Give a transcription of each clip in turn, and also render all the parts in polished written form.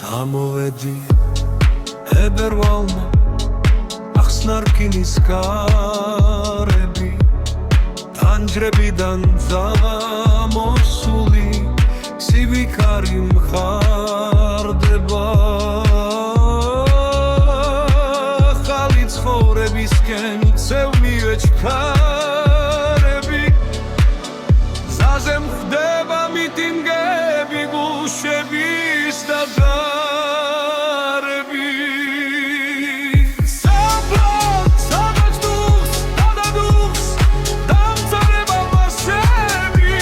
Amovedi ebervalma Axnarkinis karebi Tanjrebidan zamosuli Sivikari mxardeba Xalit ცხოვრებისკენ წევნივე ჩქარები ზაზე მხდება მიტინგები გუშების და გარები საფლავ სადაც დუხს დადადუხს დამწარება მასები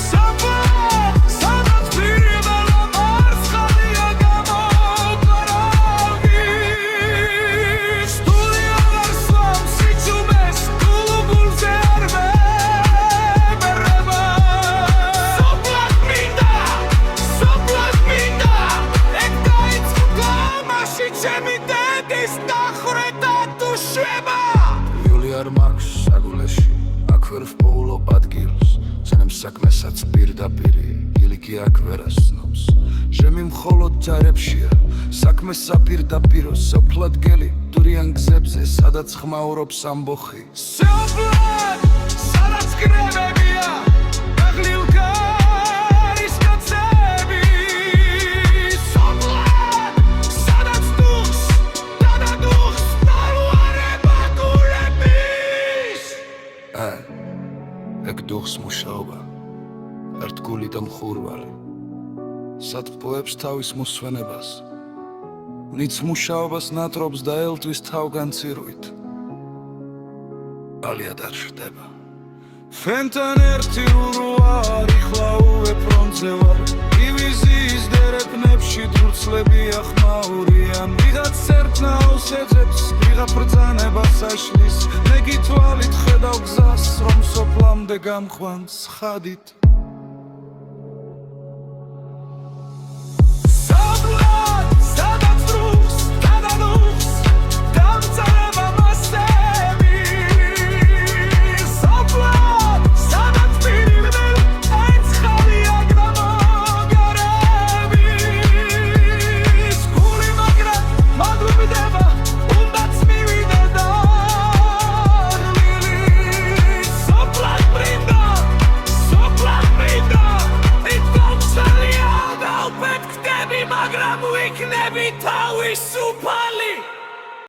საფლავ სადაც პირდალა მარცხალია გამოყარავი სტუდია ვარსლავ სიჩუმეს გულუგულზე არ მებერება სოფლად მინდა ეგ დაიწყო გამაში ჩემი დედის დახრედა თუ შვება იული არ მაქვს საგულეში აქ ვერ ვპოულობ ადგილს სანამ საქმესაც პირდაპირი ილიკი აქ ვერ ასწნობს ჟემი მხოლოდ ჯარებშია საქმე საპირდაპირო სოფლად გელი დურიან გზებზე სადაც ხმაურობს ამბოხი სოფლად სადაც კრებებია გაღლილკარის კაცები სოფლად სადაც დუხს დადადუხს დაუარება გულების ეგ დუხს მუშაობა ერთგული და მხურვალი სათბოებს თავის მოსვენებას ვინც მუშაობას ნატრობს და ელთვის თავგანცირვით ალია არ შრდება ფენთან ერთი ურვარი ხლაუე ფრონტზე ვარ დივიზიის დერეფნებში თურცლებია ხმაურიან ვიღაც ერთნაოს ეძებს ვიღა ბრძანებას აშლის მეგი თვალით ხედავ გზას რომ სოფლამდე გამყვანს ხადით სოფლად სადაც დუხს დადადუხს დამწარება მასები სოფლად სადაც პირდალა მარცხალია გამოყარავი გული მაგრამ მადლობდება უნდაც მივიდე დაღლილი სოფლად ბრინდა მით დავცალია დავფეთქდები მაგრამ ვიქნები თავისუფალი